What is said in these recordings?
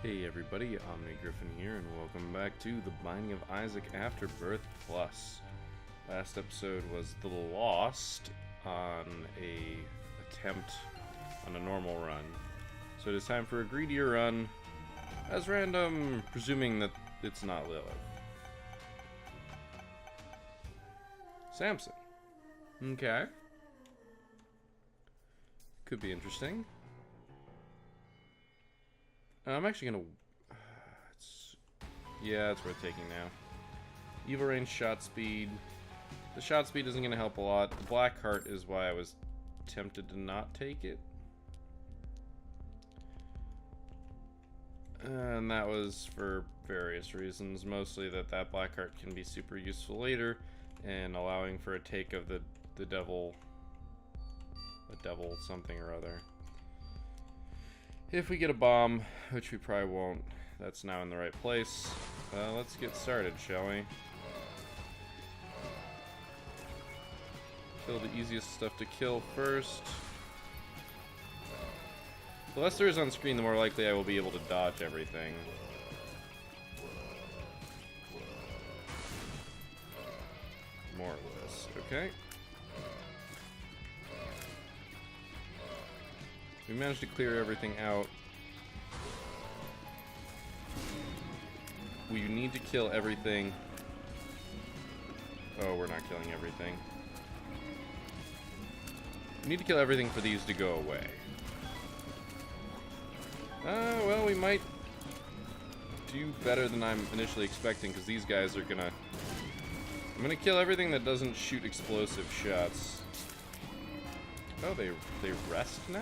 Hey everybody, Omni Griffin here, and welcome back to The Binding of Isaac Afterbirth Plus. Last episode was The Lost on a attempt on a normal run. So it is time for a Greedier run, as random, presuming that it's not Lilith. Sampson. Okay. Could be interesting. I'm actually gonna... yeah, it's worth taking now. Evil range shot speed. The shot speed isn't gonna help a lot. The black heart is why I was tempted to not take it. And that was for various reasons. Mostly that black heart can be super useful later, and allowing for a take of the devil... a devil something or other. If we get a bomb, which we probably won't, that's now in the right place. Let's get started, shall we? Kill the easiest stuff to kill first. The less there is on screen, the more likely I will be able to dodge everything. More of this, okay. We managed to clear everything out. We need to kill everything. Oh, we're not killing everything. We need to kill everything for these to go away. Well, we might do better than I'm initially expecting, because these guys are gonna... I'm gonna kill everything that doesn't shoot explosive shots. Oh, they rest now?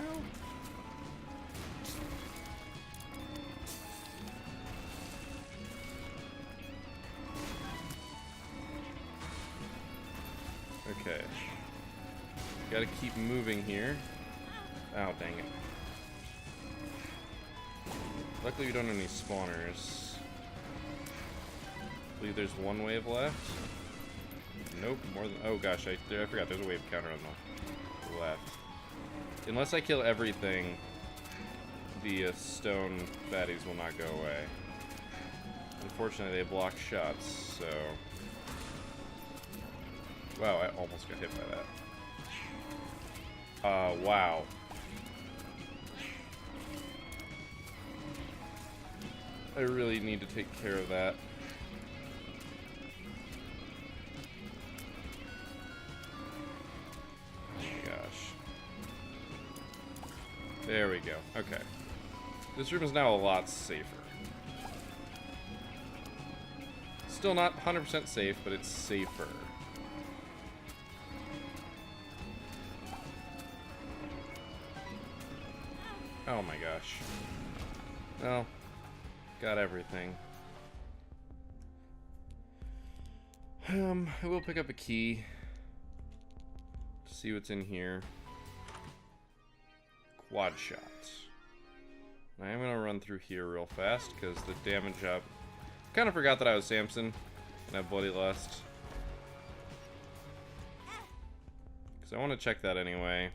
Okay. Gotta keep moving here. Oh, dang it. Luckily we don't have any spawners. I believe there's one wave left. Nope, more than... oh gosh, I forgot there's a wave counter on the left. Unless I kill everything, the stone fatties will not go away. Unfortunately, they block shots, so... wow, I almost got hit by that. Wow. I really need to take care of that. Oh my gosh. There we go. Okay. This room is now a lot safer. Still not 100% safe, but it's safer. Oh my gosh. Well, got everything. I will pick up a key to see what's in here. Quad shots. I am gonna run through here real fast because the damage up. Kind of forgot that I was Sampson and have bloody lust. Because I want to check that anyway.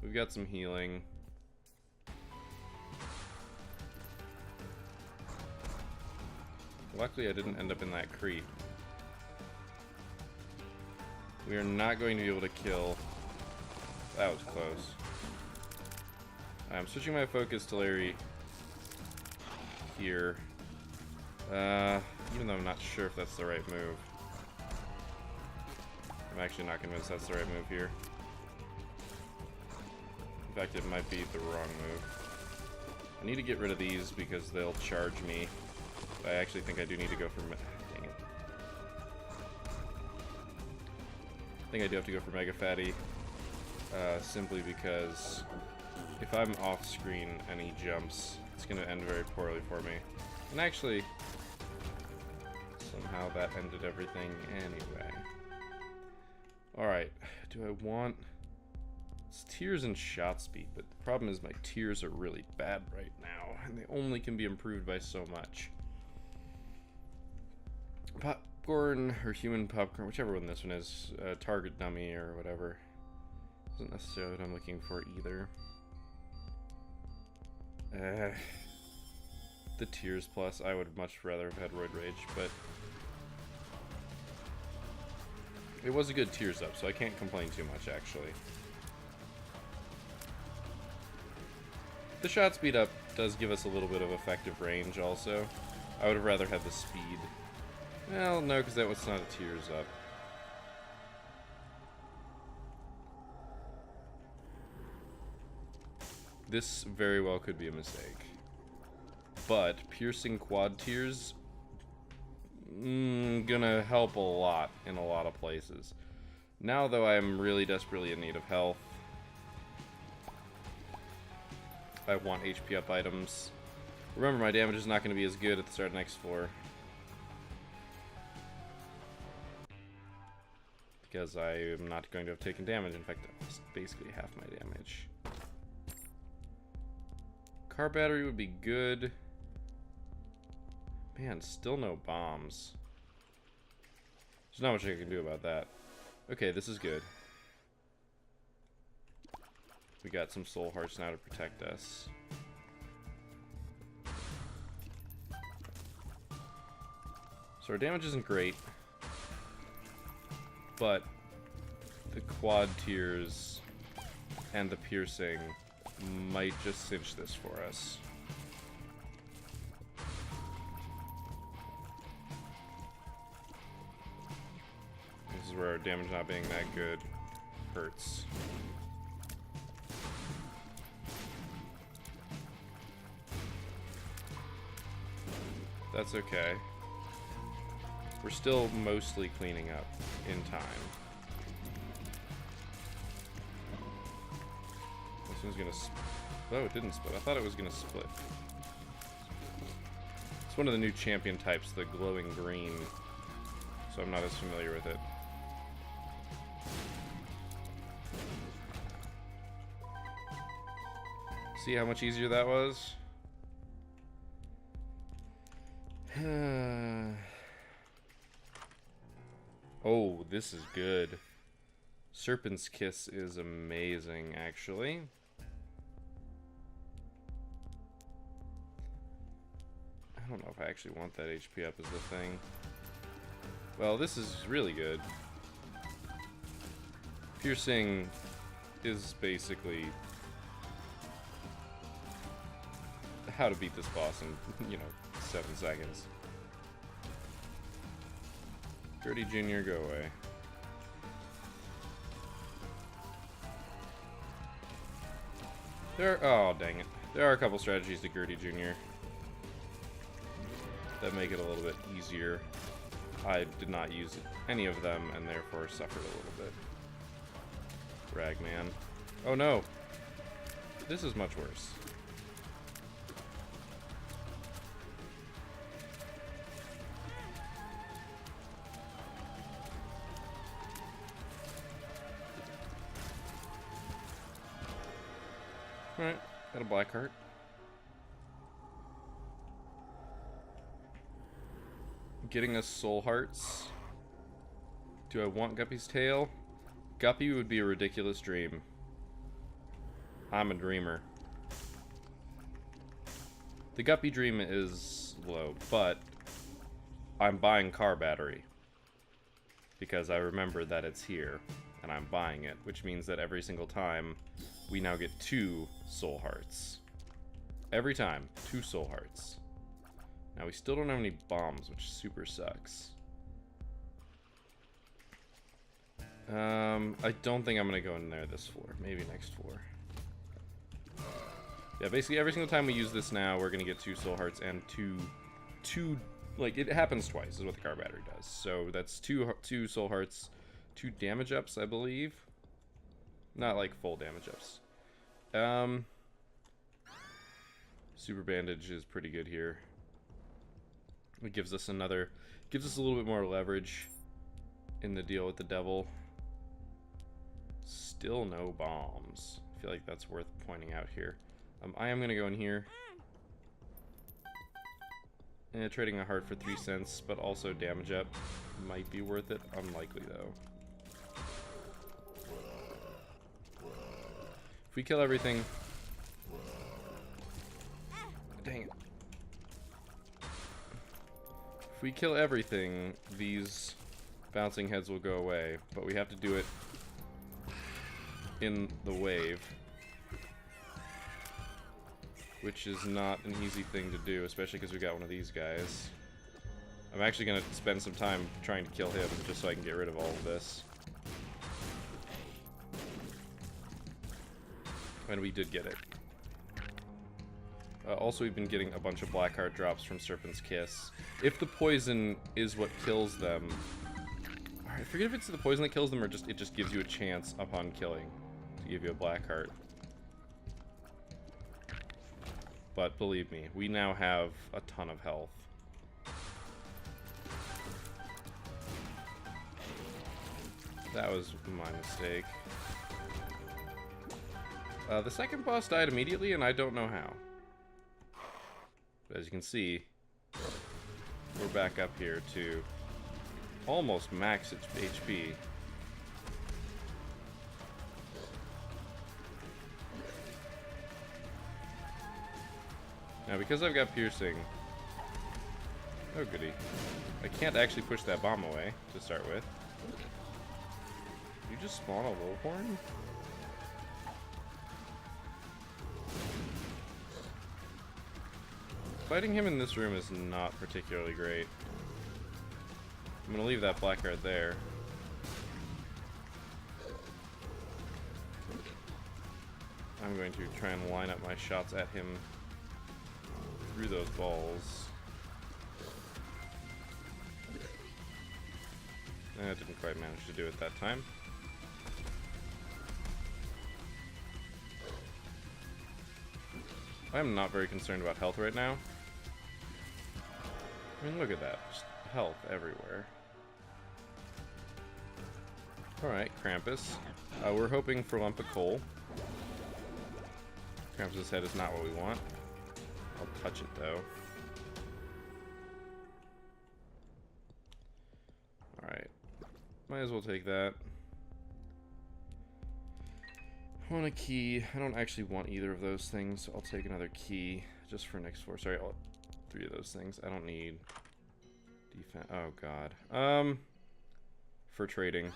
We've got some healing. Luckily, I didn't end up in that creep. We are not going to be able to kill... that was close. I'm switching my focus to Larry here. Even though I'm not sure if that's the right move. I'm actually not convinced that's the right move here. In fact, it might be the wrong move. I need to get rid of these because they'll charge me. I actually think I do need to go for... dang it. I think I do have to go for Mega Fatty. Simply because if I'm off screen and he jumps, it's going to end very poorly for me. And actually, somehow that ended everything anyway. Alright, do I want... it's tears and shot speed, but the problem is my tears are really bad right now, and they only can be improved by so much. Popcorn, or human popcorn, whichever one this one is, target dummy or whatever. Isn't necessarily what I'm looking for either. the Tears Plus. I would much rather have had Roid Rage, but it was a good Tears Up, so I can't complain too much, actually. The shot speed up does give us a little bit of effective range, also. I would have rather had the speed. Well, no, because that was not a Tears Up. This very well could be a mistake. But piercing quad tears, gonna help a lot in a lot of places. Now, though, I'm really desperately in need of health. I want HP up items. Remember, my damage is not going to be as good at the start of next floor. Because I am not going to have taken damage. In fact, that's basically half my damage. Car battery would be good. Man, still no bombs. There's not much I can do about that. Okay, this is good. We got some soul hearts now to protect us. So our damage isn't great, but the quad tears and the piercing might just cinch this for us. This is where our damage not being that good hurts. That's okay. We're still mostly cleaning up in time. This one's gonna oh, it didn't split. I thought it was gonna split. It's one of the new champion types, the glowing green, so I'm not as familiar with it. See how much easier that was? Oh, this is good. Serpent's Kiss is amazing, actually. I don't know if I actually want that HP up as the thing. Well, this is really good. Piercing is basically how to beat this boss in, 7 seconds. Dirty Junior, go away. Oh, dang it. There are a couple strategies to Gertie Jr. that make it a little bit easier. I did not use any of them and therefore suffered a little bit. Ragman. Oh no! This is much worse. Alright, got a black heart. Getting us soul hearts. Do I want Guppy's tail? Guppy would be a ridiculous dream. I'm a dreamer. The Guppy dream is low, but I'm buying car battery. Because I remember that it's here, and I'm buying it, which means that every single time we now get 2 soul hearts. Every time, 2 soul hearts. Now we still don't have any bombs, which super sucks. I don't think I'm gonna go in there this floor. Maybe next floor. Yeah, basically every single time we use this now, we're gonna get 2 soul hearts and two like, it happens twice is what the car battery does. So that's 2 soul hearts, 2 damage ups, I believe. Not like full damage ups. Super bandage is pretty good here. It gives us a little bit more leverage in the deal with the devil. Still no bombs. I feel like that's worth pointing out here. I am gonna go in here. Trading a heart for 3 cents, but also damage up might be worth it. Unlikely though. If we kill everything... Dang it. If we kill everything, these bouncing heads will go away, but we have to do it in the wave, which is not an easy thing to do, especially because we got one of these guys. I'm actually going to spend some time trying to kill him, just so I can get rid of all of this. And we did get it. Also, we've been getting a bunch of black heart drops from Serpent's Kiss. If the poison is what kills them... I forget if it's the poison that kills them or it just gives you a chance upon killing to give you a black heart. But believe me, we now have a ton of health. That was my mistake. The second boss died immediately, and I don't know how. But as you can see, we're back up here to almost max HP. Now, because I've got piercing... Oh, goody. I can't actually push that bomb away, to start with. You just spawn a little horn? Fighting him in this room is not particularly great. I'm gonna leave that black card there. I'm going to try and line up my shots at him through those balls. I didn't quite manage to do it that time. I'm not very concerned about health right now. I mean, look at that. Just health everywhere. Alright, Krampus. We're hoping for Lump of Coal. Krampus' head is not what we want. I'll touch it, though. Alright. Might as well take that. I want a key. I don't actually want either of those things, so I'll take another key just for next floor. Sorry, all 3 of those things. I don't need defense. Oh god. For trading.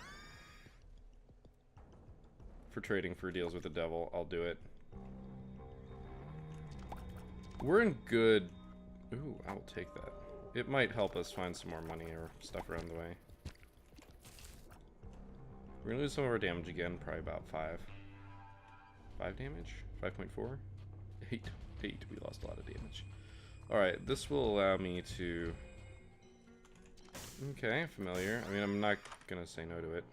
For trading for deals with the devil, I'll do it. We're in good... Ooh, I'll take that. It might help us find some more money or stuff around the way. We're gonna lose some of our damage again, probably about 5. 5 damage? 5.4? 8. 8. We lost a lot of damage. Alright, this will allow me to... Okay, familiar. I mean, I'm not gonna say no to it.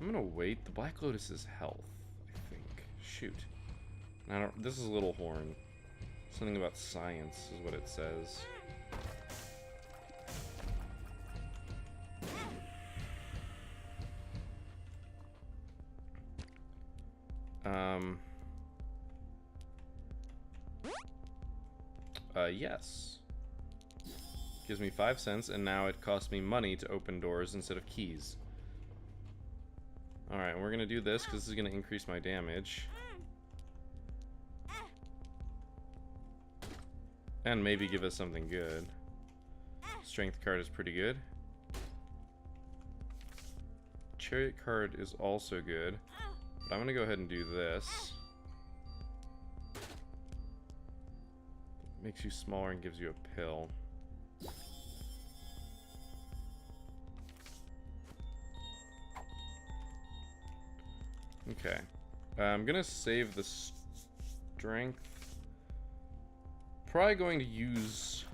I'm gonna wait. The Black Lotus is health, I think. Shoot. I don't... This is a little horn. Something about science is what it says. Yes. Gives me 5 cents, and now it costs me money to open doors instead of keys. Alright, we're gonna do this, because this is gonna increase my damage. And maybe give us something good. Strength card is pretty good. Chariot card is also good. But I'm gonna go ahead and do this. Makes you smaller and gives you a pill. Okay. I'm gonna save the strength. Probably going to use...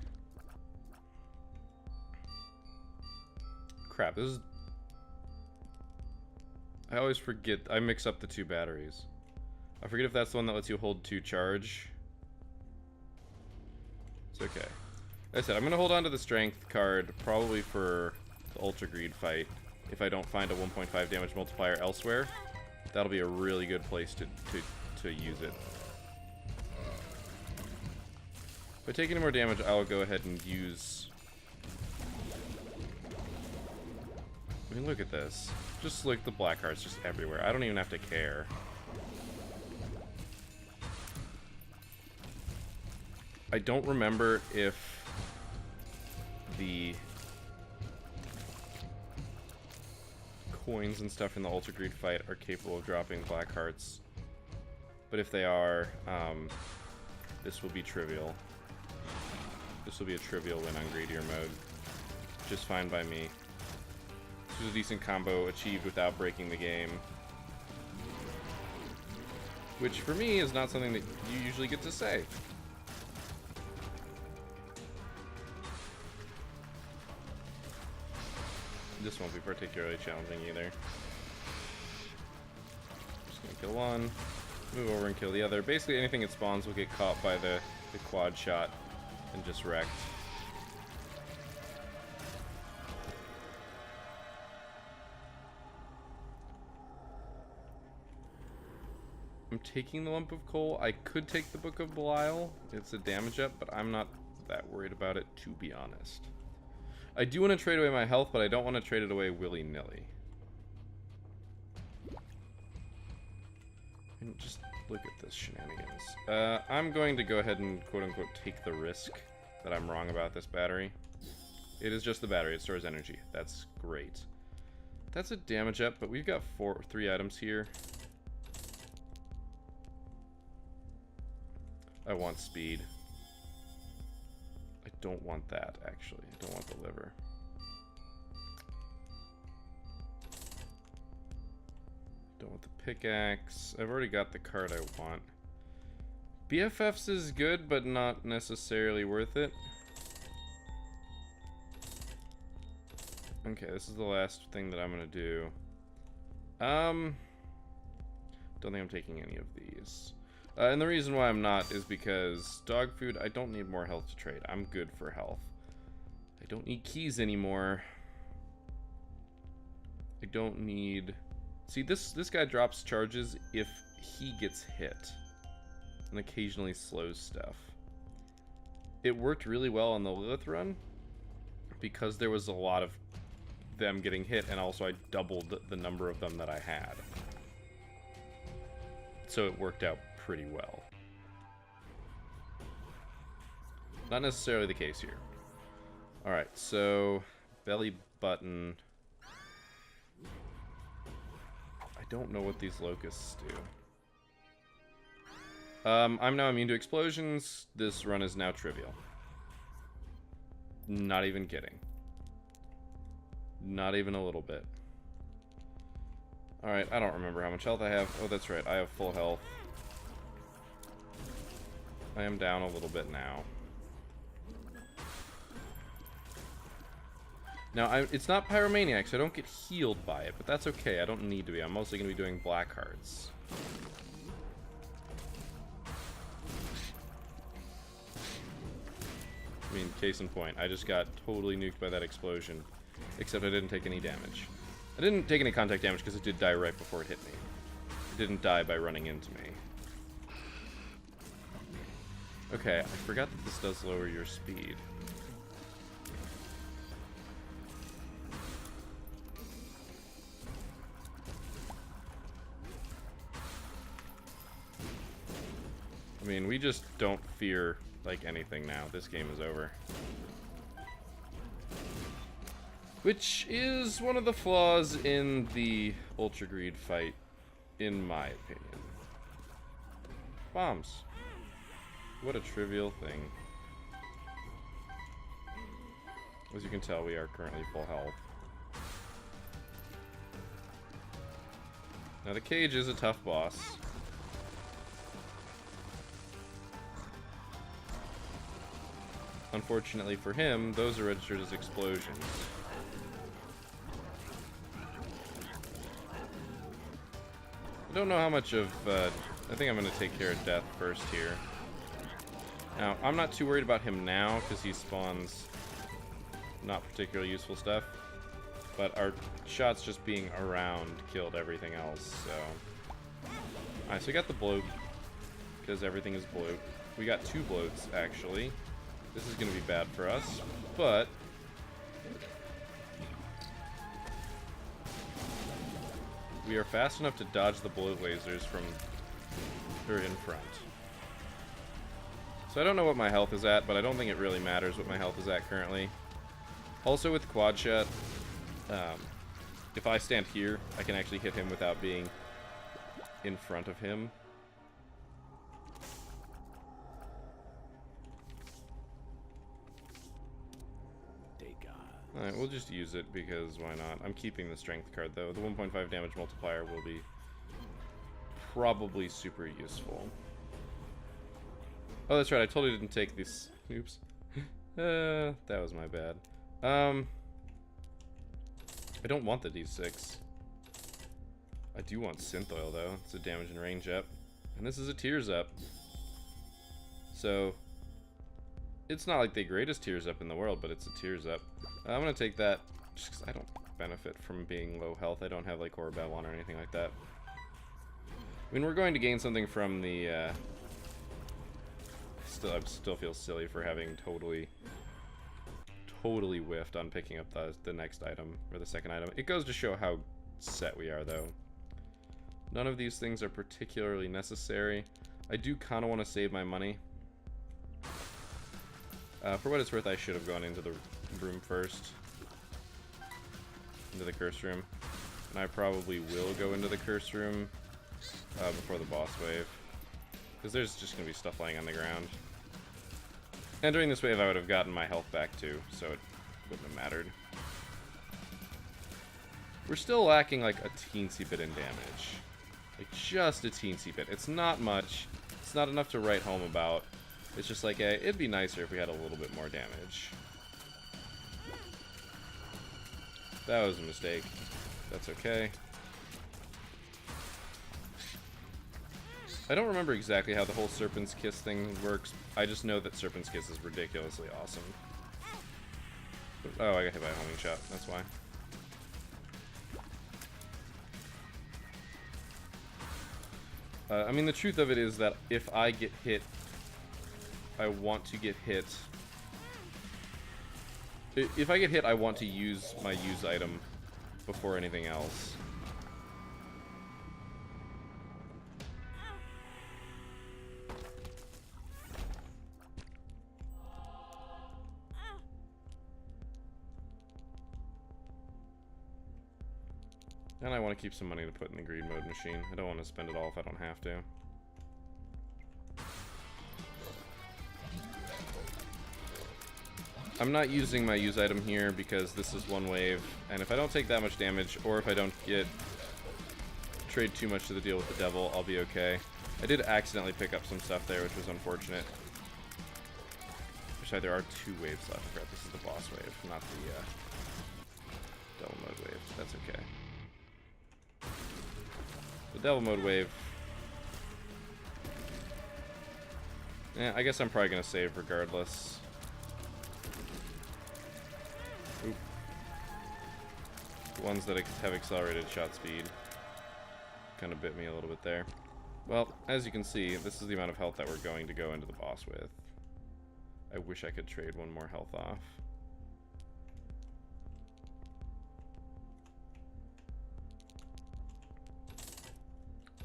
Crap, this is... I always forget. I mix up the 2 batteries. I forget if that's the one that lets you hold 2 charge. It's okay. Like I said, I'm going to hold on to the strength card probably for the Ultra Greed fight. If I don't find a 1.5 damage multiplier elsewhere, that'll be a really good place to use it. If I take any more damage, I'll go ahead and use... I mean, look at this. Just like the black hearts just everywhere. I don't even have to care. I don't remember if the coins and stuff in the Ultra Greed fight are capable of dropping black hearts. But if they are, this will be trivial. This will be a trivial win on Greedier mode. Just fine by me. This was a decent combo achieved without breaking the game. Which, for me, is not something that you usually get to say. This won't be particularly challenging either. Just gonna kill one, move over and kill the other. Basically anything that spawns will get caught by the quad shot and just wrecked. I'm taking the lump of coal. I could take the Book of Belial. It's a damage up, but I'm not that worried about it, to be honest. I do want to trade away my health, but I don't want to trade it away willy-nilly. And just look at this shenanigans. I'm going to go ahead and quote-unquote take the risk that I'm wrong about this battery. It is just the battery. It stores energy. That's great. That's a damage up, but we've got 3 items here. I want speed. I don't want that, actually. I don't want the liver. Don't want the pickaxe. I've already got the card I want. BFFs is good, but not necessarily worth it. Okay, this is the last thing that I'm gonna do. Don't think I'm taking any of these. And the reason why I'm not is because dog food, I don't need more health to trade. I'm good for health. I don't need keys anymore. I don't need... See, this guy drops charges if he gets hit. And occasionally slows stuff. It worked really well on the Lilith run because there was a lot of them getting hit, and also I doubled the number of them that I had. So it worked out pretty well. Not necessarily the case here. Alright, so belly button. I don't know what these locusts do. I'm now immune to explosions. This run is now trivial. Not even kidding. Not even a little bit. Alright, I don't remember how much health I have. Oh, that's right, I have full health. I am down a little bit now. Now, it's not Pyromaniac, so I don't get healed by it, but that's okay. I don't need to be. I'm mostly going to be doing black hearts. I mean, case in point, I just got totally nuked by that explosion. Except I didn't take any damage. I didn't take any contact damage because it did die right before it hit me. It didn't die by running into me. Okay, I forgot that this does lower your speed. I mean, we just don't fear, like, anything now. This game is over. Which is one of the flaws in the Ultra Greed fight, in my opinion. Bombs. What a trivial thing. As you can tell, we are currently full health. Now, the cage is a tough boss. Unfortunately for him, those are registered as explosions. I don't know how much of, I think I'm going to take care of death first here. Now, I'm not too worried about him now, because he spawns not particularly useful stuff. But our shots just being around killed everything else, so... Alright, so we got the bloat, because everything is bloat. We got 2 bloats, actually. This is going to be bad for us, but... we are fast enough to dodge the bloat lasers from... they're in front. So I don't know what my health is at, but I don't think it really matters what my health is at currently. Also with quad shot, if I stand here, I can actually hit him without being in front of him. Alright, we'll just use it because why not? I'm keeping the strength card though. The 1.5 damage multiplier will be probably super useful. Oh, that's right. I totally didn't take this. Oops. That was my bad. I don't want the D6. I do want Synth Oil though. It's a damage and range up. And this is a Tears Up. So, it's not like the greatest Tears Up in the world, but it's a Tears Up. I'm gonna take that just because I don't benefit from being low health. I don't have like Orabel or anything like that. I mean, we're going to gain something from the, I still feel silly for having totally whiffed on picking up the next item, or the second item. It goes to show how set we are, though. None of these things are particularly necessary. I do kind of want to save my money. For what it's worth, I should have gone into the room first. Into the curse room. And I probably will go into the curse room before the boss wave. Because there's just going to be stuff lying on the ground. And during this wave I would have gotten my health back too, so it wouldn't have mattered. We're still lacking like a teensy bit in damage. Like just a teensy bit. It's not much. It's not enough to write home about. It's just like, it'd be nicer if we had a little bit more damage. That was a mistake. That's okay. I don't remember exactly how the whole Serpent's Kiss thing works. I just know that Serpent's Kiss is ridiculously awesome. Oh, I got hit by a homing shot. That's why. I mean, the truth of it is that if I get hit, I want to get hit. If I get hit, I want to use my use item before anything else. And I want to keep some money to put in the greed mode machine. I don't want to spend it all if I don't have to. I'm not using my use item here because this is one wave, and if I don't take that much damage, or if I don't trade too much to the deal with the devil, I'll be okay. I did accidentally pick up some stuff there, which was unfortunate. Sorry, there are 2 waves left. I forgot this is the boss wave, not the devil mode wave. That's okay. The devil mode wave. Yeah, I guess I'm probably gonna save regardless. Oop. The ones that have accelerated shot speed kind of bit me a little bit there. Well, as you can see, this is the amount of health that we're going to go into the boss with. I wish I could trade one more health off.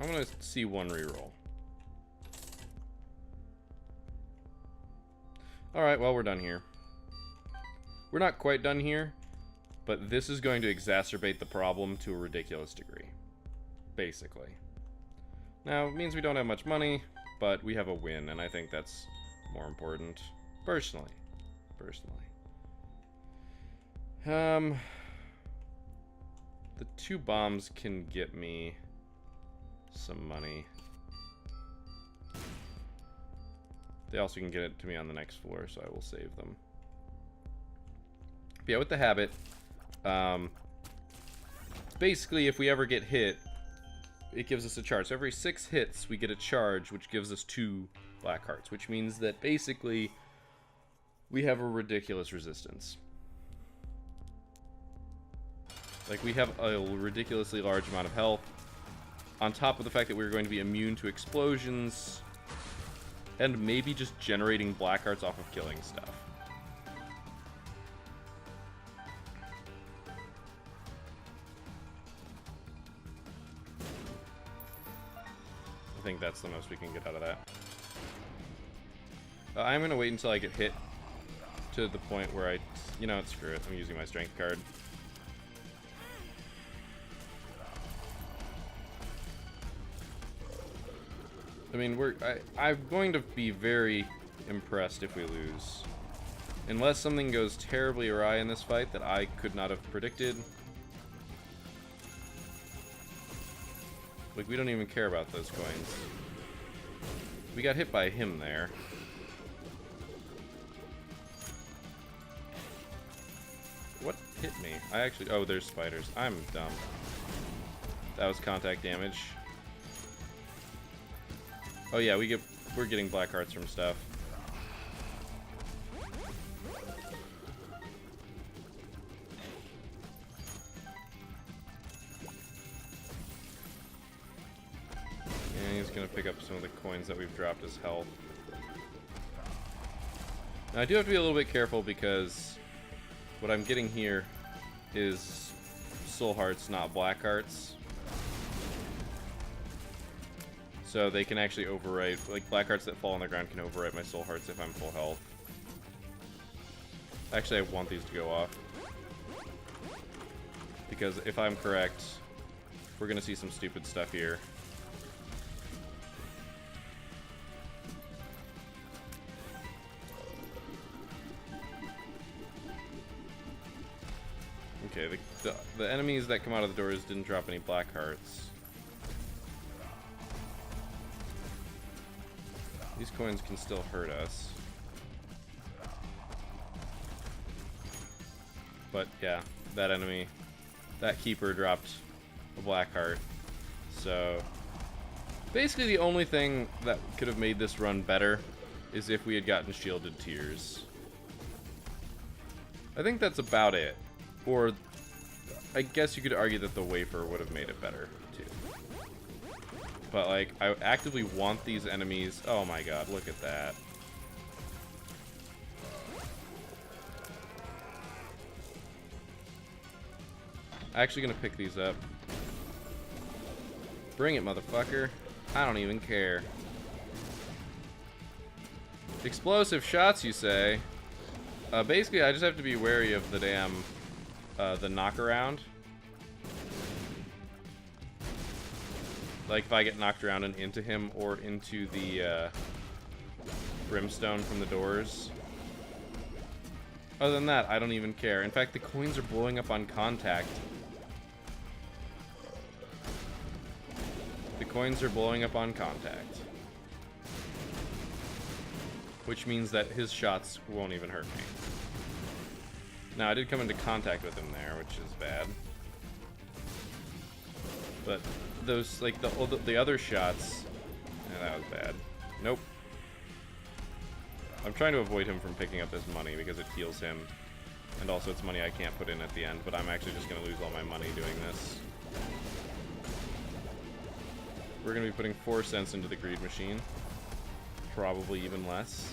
I'm gonna see one reroll. Alright, well, we're done here. We're not quite done here, but this is going to exacerbate the problem to a ridiculous degree. Basically. Now, it means we don't have much money, but we have a win, and I think that's more important. Personally. The 2 bombs can get me some money. They also can get it to me on the next floor, so I will save them. But yeah, with the habit, basically if we ever get hit, it gives us a charge. So every 6 hits, we get a charge, which gives us 2 black hearts, which means that basically we have a ridiculous resistance. Like, we have a ridiculously large amount of health, on top of the fact that we're going to be immune to explosions, and maybe just generating black hearts off of killing stuff. I think that's the most we can get out of that. I'm gonna wait until I get hit to the point where I... You know what, screw it. I'm using my strength card. I mean, I'm going to be very impressed if we lose. Unless something goes terribly awry in this fight that I could not have predicted. Like, we don't even care about those coins. We got hit by him there. What hit me? I actually... Oh, there's spiders. I'm dumb. That was contact damage. Oh yeah, we're getting black hearts from stuff. And he's gonna pick up some of the coins that we've dropped as health. Now I do have to be a little bit careful because what I'm getting here is soul hearts, not black hearts. So they can actually overwrite, like black hearts that fall on the ground can overwrite my soul hearts if I'm full health. Actually, I want these to go off. Because if I'm correct, we're gonna see some stupid stuff here. Okay, the enemies that come out of the doors didn't drop any black hearts. These coins can still hurt us. But yeah, that enemy, that keeper dropped a black heart. So basically the only thing that could have made this run better is if we had gotten shielded tears. I think that's about it. Or I guess you could argue that the wafer would have made it better too. But like, I actively want these enemies. Oh my god, look at that. Actually gonna pick these up. Bring it, motherfucker. I don't even care. Explosive shots, you say? Basically, I just have to be wary of the damn, the knockaround. Like, if I get knocked around and into him or into the, brimstone from the doors. Other than that, I don't even care. In fact, the coins are blowing up on contact. The coins are blowing up on contact. Which means that his shots won't even hurt me. Now, I did come into contact with him there, which is bad. But those, like, the other shots... Yeah, that was bad. Nope. I'm trying to avoid him from picking up this money because it heals him. And also it's money I can't put in at the end, but I'm actually just going to lose all my money doing this. We're going to be putting 4 cents into the greed machine. Probably even less.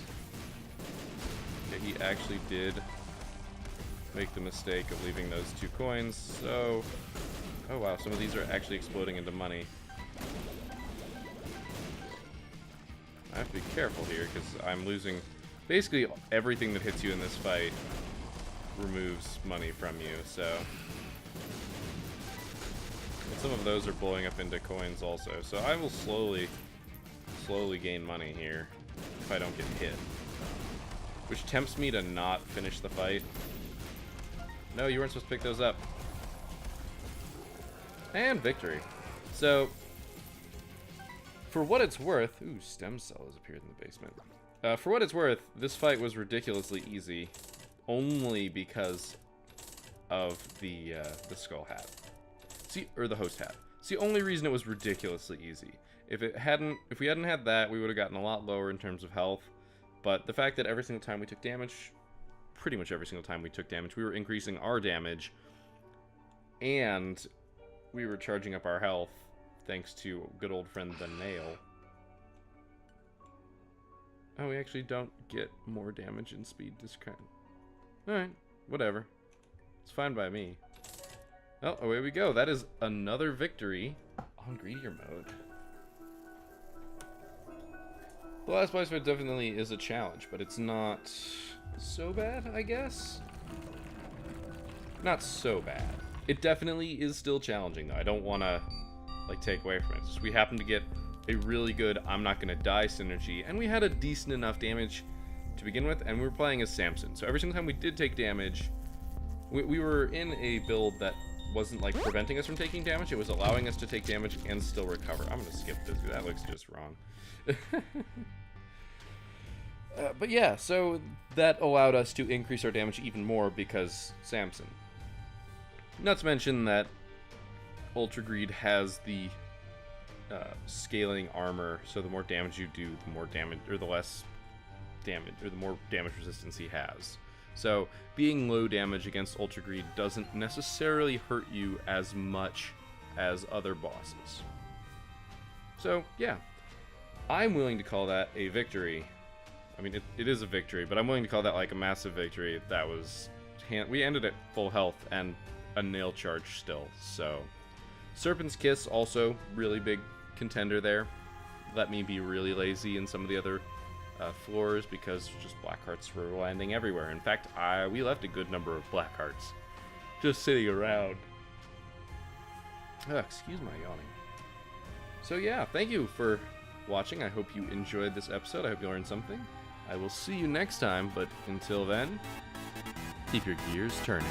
Okay, he actually did make the mistake of leaving those 2 coins, so... Oh wow, some of these are actually exploding into money. I have to be careful here, because I'm losing... Basically, everything that hits you in this fight removes money from you, so... And some of those are blowing up into coins also, so I will slowly gain money here if I don't get hit. Which tempts me to not finish the fight. No, you weren't supposed to pick those up. And victory. So, for what it's worth... Ooh, stem cell has appeared in the basement. For what it's worth, this fight was ridiculously easy. Only because of the skull hat. See, or the host hat. It's the only reason it was ridiculously easy. If we hadn't had that, we would have gotten a lot lower in terms of health. But the fact that every single time we took damage, pretty much every single time we took damage, we were increasing our damage. And we were charging up our health thanks to good old friend the nail. Oh, we actually don't get more damage and speed discount. Alright, whatever. It's fine by me. Oh, away we go. That is another victory on Greedier mode. The last boss fight definitely is a challenge, but it's not so bad, I guess. Not so bad. It definitely is still challenging, though. I don't want to, like, take away from it. Just we happened to get a really good I'm not going to die synergy, and we had a decent enough damage to begin with, and we were playing as Sampson. So every single time we did take damage, we were in a build that wasn't, like, preventing us from taking damage. It was allowing us to take damage and still recover. I'm going to skip this, because that looks just wrong. But yeah, so that allowed us to increase our damage even more because Sampson. Not to mention that Ultra Greed has the scaling armor, so the more damage you do, the more damage, or the less damage, or the more damage resistance he has. So being low damage against Ultra Greed doesn't necessarily hurt you as much as other bosses. So yeah, I'm willing to call that a victory. I mean, it is a victory, but I'm willing to call that like a massive victory. That was, we ended at full health and a nail charge still. So Serpent's Kiss, also really big contender there. Let me be really lazy in some of the other floors because just black hearts were landing everywhere. In fact, we left a good number of black hearts just sitting around. Excuse my yawning. So yeah, thank you for watching. I hope you enjoyed this episode. I hope you learned something. I will see you next time, but until then, keep your gears turning.